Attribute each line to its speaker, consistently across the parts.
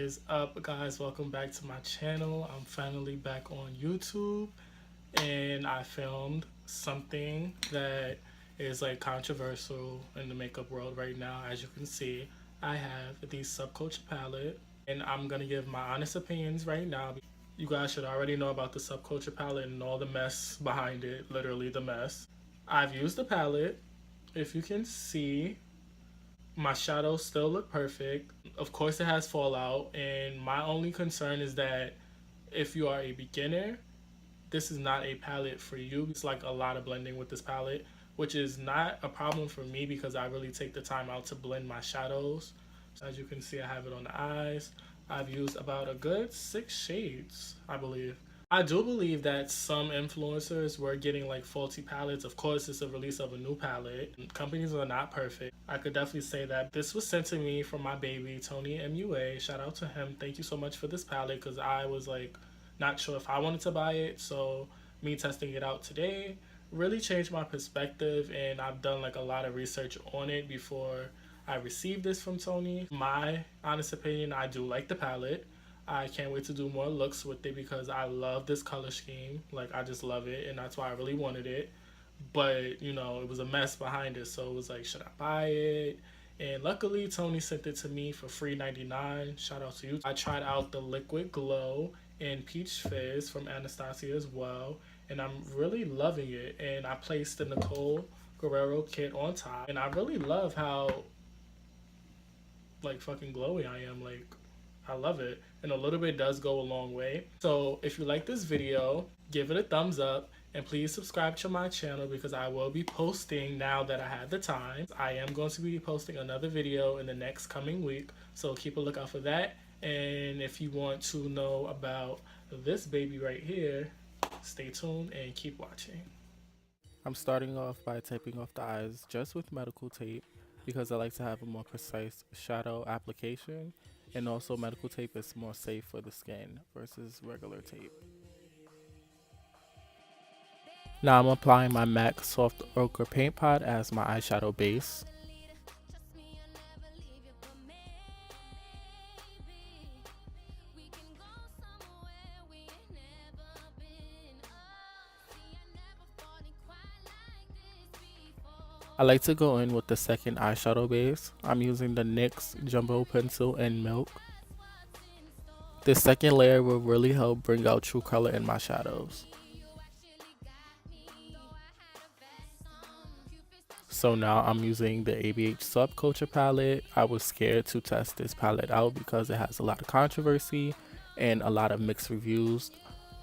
Speaker 1: is up, guys? Welcome back to my channel. I'm finally back on YouTube, and I filmed something that is like controversial in the makeup world right now. As you can see, I have the Subculture palette, and I'm gonna give my honest opinions right now. You guys should already know about the Subculture palette and all the mess behind it, literally the mess. I've used the palette. If you can see, my shadows still look perfect. Of course, it has fallout, and my only concern is that if you are a beginner, this is not a palette for you. It's like a lot of blending with this palette, which is not a problem for me because I really take the time out to blend my shadows. So as you can see, I have it on the eyes. I've used about a good 6 shades, I believe. I do believe that some influencers were getting like faulty palettes. Of course, it's a release of a new palette. Companies are not perfect. I could definitely say that this was sent to me from my baby, Toni MUA. Shout out to him. Thank you so much for this palette because I was like not sure if I wanted to buy it. So me testing it out today really changed my perspective, and I've done like a lot of research on it before I received this from Toni. My honest opinion, I do like the palette. I can't wait to do more looks with it because I love this color scheme. Like, I just love it, and that's why I really wanted it. But, you know, it was a mess behind it, so it was like, should I buy it? And luckily, Toni sent it to me for free 99. Shout out to you. I tried out the Liquid Glow and Peach Fizz from Anastasia as well, and I'm really loving it. And I placed the Nicole Guerrero kit on top, and I really love how, like, fucking glowy I am. Like, I love it, and a little bit does go a long way. So if you like this video, give it a thumbs up, and please subscribe to my channel because I will be posting, now that I have the time, I am going to be posting another video in the next coming week, so keep a lookout for that. And if you want to know about this baby right here, stay tuned and keep watching.
Speaker 2: I'm starting off by taping off the eyes just with medical tape because I like to have a more precise shadow application, and also medical tape is more safe for the skin versus regular tape. Now I'm applying my MAC Soft Ochre Paint Pot as my eyeshadow base. I like to go in with the second eyeshadow base. I'm using the NYX Jumbo Pencil in Milk. This second layer will really help bring out true color in my shadows. So now I'm using the ABH Subculture palette. I was scared to test this palette out because it has a lot of controversy and a lot of mixed reviews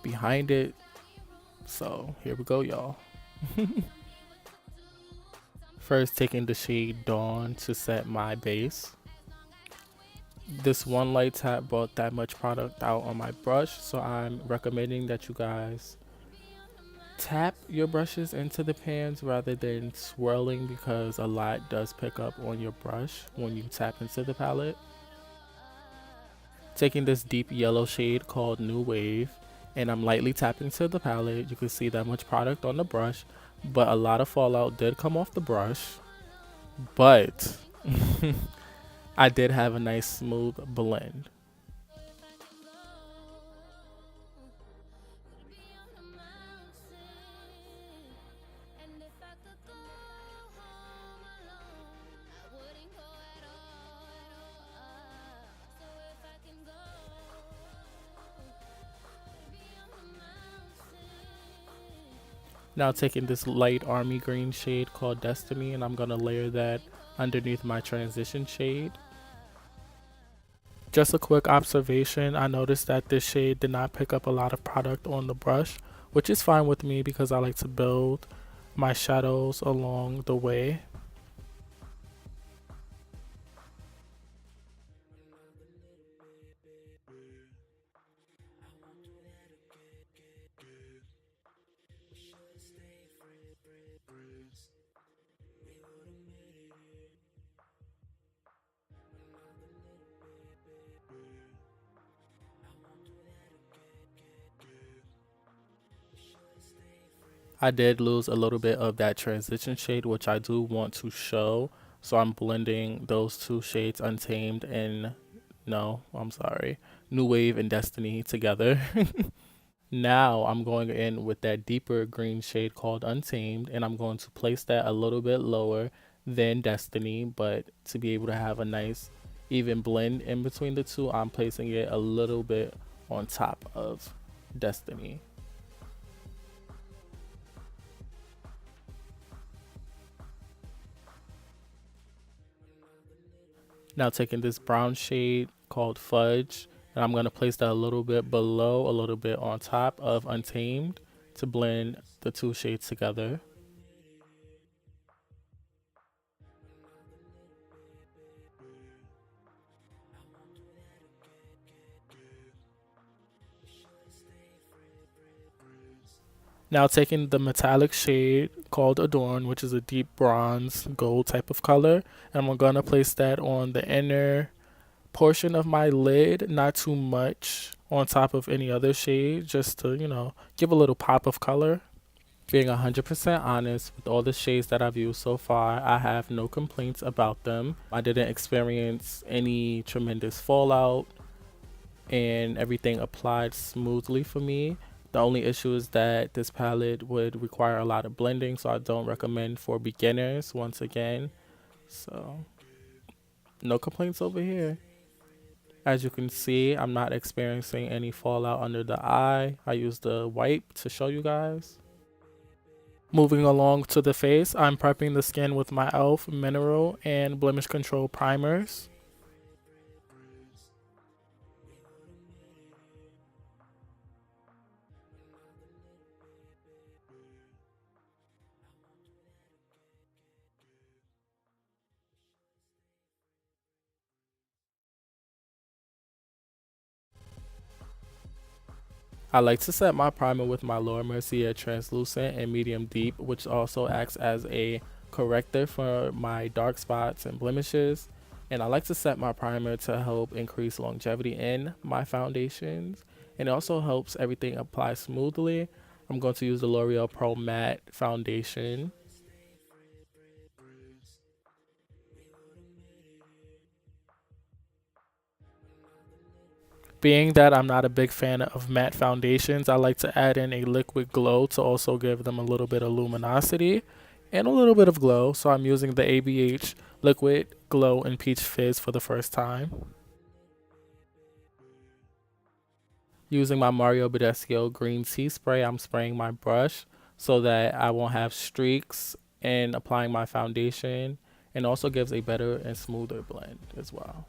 Speaker 2: behind it. So here we go, y'all. First, taking the shade Dawn to set my base. This one light tap brought that much product out on my brush, so I'm recommending that you guys tap your brushes into the pans rather than swirling because a lot does pick up on your brush when you tap into the palette. Taking this deep yellow shade called New Wave, and I'm lightly tapping to the palette. You can see that much product on the brush, but a lot of fallout did come off the brush, but I did have a nice smooth blend. Now taking this light army green shade called Destiny, and I'm going to layer that underneath my transition shade. Just a quick observation, I noticed that this shade did not pick up a lot of product on the brush, which is fine with me because I like to build my shadows along the way. I did lose a little bit of that transition shade, which I do want to show. So I'm blending those two shades, Untamed and No, I'm sorry. New Wave and Destiny together. Now I'm going in with that deeper green shade called Untamed, and I'm going to place that a little bit lower than Destiny, but to be able to have a nice even blend in between the two, I'm placing it a little bit on top of Destiny. Now taking this brown shade called Fudge, and I'm going to place that a little bit below, a little bit on top of Untamed to blend the two shades together. Now taking the metallic shade called Adorn, which is a deep bronze gold type of color, and I'm going to place that on the inner portion of my lid, not too much on top of any other shade, just to, give a little pop of color. Being 100% honest, with all the shades that I've used so far, I have no complaints about them. I didn't experience any tremendous fallout, and everything applied smoothly for me. The only issue is that this palette would require a lot of blending, so I don't recommend for beginners once again. So, no complaints over here. As you can see, I'm not experiencing any fallout under the eye. I used the wipe to show you guys. Moving along to the face, I'm prepping the skin with my e.l.f. Mineral and Blemish Control primers. I like to set my primer with my Allure Mercier Translucent and Medium Deep, which also acts as a corrector for my dark spots and blemishes. And I like to set my primer to help increase longevity in my foundations. And it also helps everything apply smoothly. I'm going to use the L'Oreal Pro Matte Foundation. Being that I'm not a big fan of matte foundations, I like to add in a liquid glow to also give them a little bit of luminosity and a little bit of glow. So I'm using the ABH Liquid Glow in Peach Fizz for the first time. Using my Mario Badescu green tea spray, I'm spraying my brush so that I won't have streaks in applying my foundation, and also gives a better and smoother blend as well.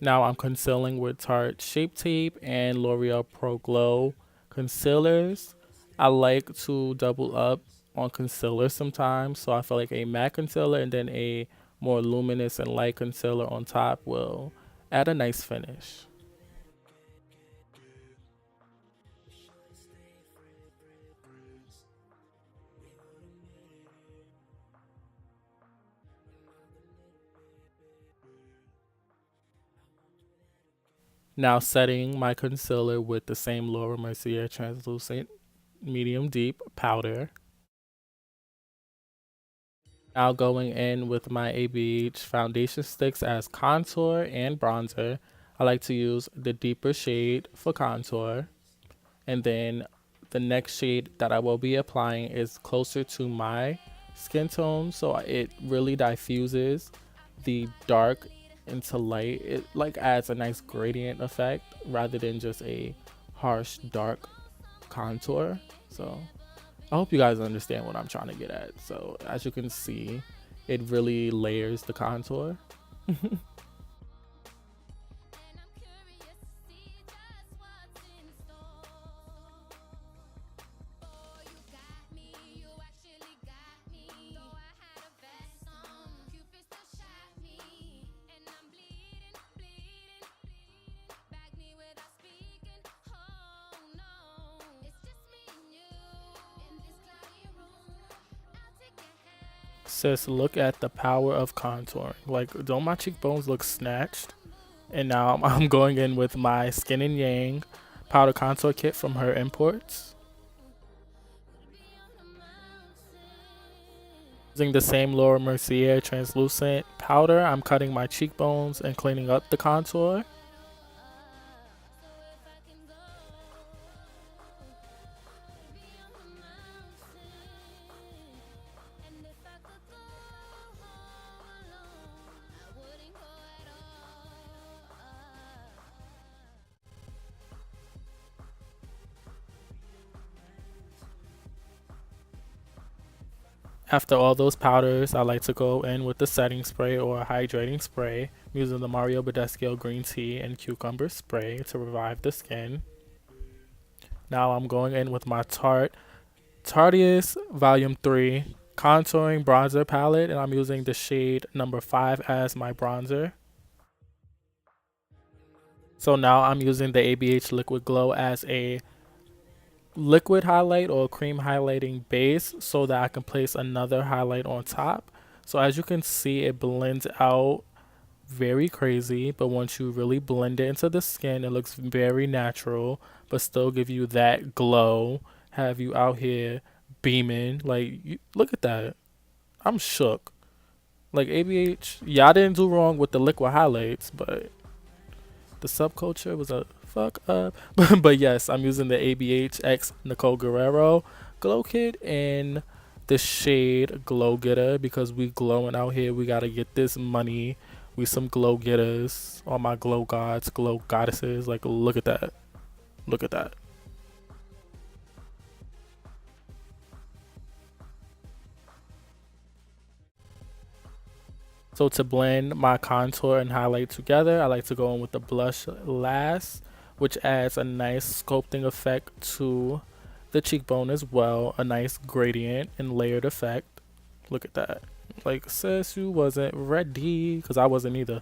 Speaker 2: Now I'm concealing with Tarte Shape Tape and L'Oreal Pro Glow concealers. I like to double up on concealer sometimes, so I feel like a matte concealer and then a more luminous and light concealer on top will add a nice finish. Now setting my concealer with the same Laura Mercier Translucent Medium Deep powder. Now going in with my ABH foundation sticks as contour and bronzer. I like to use the deeper shade for contour. And then the next shade that I will be applying is closer to my skin tone, so it really diffuses the dark into light. It like adds a nice gradient effect rather than just a harsh dark contour. So I hope you guys understand what I'm trying to get at. So as you can see, it really layers the contour. Sis, look at the power of contouring. Like, don't my cheekbones look snatched? And now I'm going in with my Skin and Yang powder contour kit from her imports. Using the same Laura Mercier Translucent powder, I'm cutting my cheekbones and cleaning up the contour. After all those powders, I like to go in with the setting spray or hydrating spray. I'm using the Mario Badescu green tea and cucumber spray to revive the skin. Now I'm going in with my Tarte Volume 3 Contouring Bronzer Palette, and I'm using the shade number 5 as my bronzer. So now I'm using the ABH Liquid Glow as a liquid highlight or cream highlighting base so that I can place another highlight on top. So as you can see, it blends out very crazy, but once you really blend it into the skin, it looks very natural but still give you that glow, have you out here beaming. Like, look at that. I'm shook. Like, ABH, y'all didn't do wrong with the liquid highlights, but the Subculture was a fuck up. But yes, I'm using the ABH X Nicole Guerrero glow kit in the shade Glow Getter because we glowing out here. We gotta get this money. We some glow getters. All my glow gods, glow goddesses. Like, look at that. Look at that. So to blend my contour and highlight together, I like to go in with the blush last, which adds a nice sculpting effect to the cheekbone as well. A nice gradient and layered effect. Look at that. Like, sis, you wasn't ready, because I wasn't either.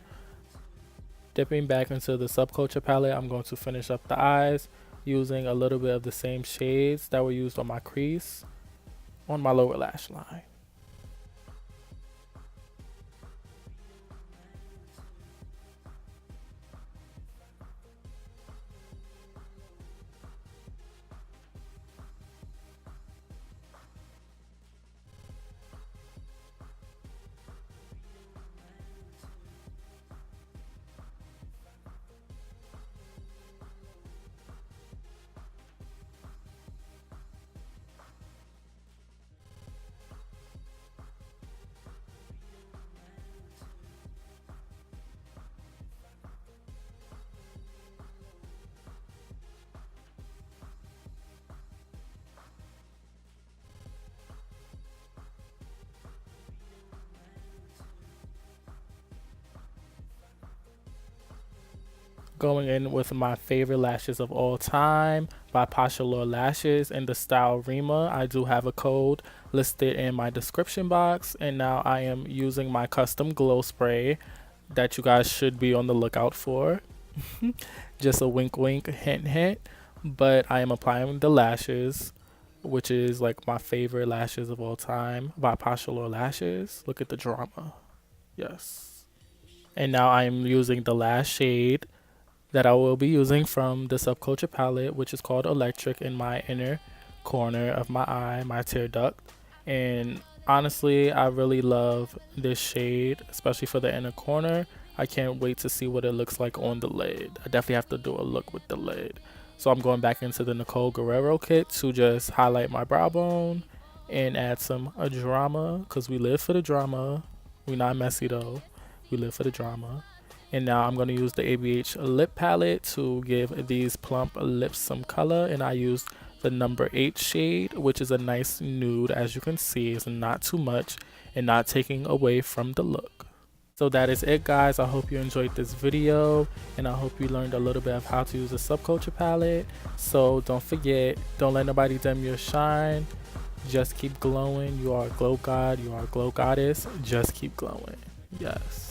Speaker 2: Dipping back into the Subculture palette, I'm going to finish up the eyes using a little bit of the same shades that were used on my crease on my lower lash line. Going in with my favorite lashes of all time by Posh Allure Lashes in the style Rima. I do have a code listed in my description box, and now I am using my custom glow spray that you guys should be on the lookout for. Just a wink wink, hint hint. But I am applying the lashes, which is like my favorite lashes of all time by Posh Allure Lashes. Look at the drama. Yes. And now I am using the last shade that I will be using from the Subculture palette, which is called Electric, in my inner corner of my eye, my tear duct. And honestly, I really love this shade, especially for the inner corner. I can't wait to see what it looks like on the lid. I definitely have to do a look with the lid. So I'm going back into the Nicole Guerrero kit to just highlight my brow bone and add some drama, because we live for the drama. We not messy though. We live for the drama. And now I'm going to use the ABH lip palette to give these plump lips some color. And I used the number 8 shade, which is a nice nude. As you can see, it's not too much and not taking away from the look. So that is it, guys. I hope you enjoyed this video, and I hope you learned a little bit of how to use a Subculture palette. So don't forget, don't let nobody dim your shine. Just keep glowing. You are a glow god. You are a glow goddess. Just keep glowing. Yes.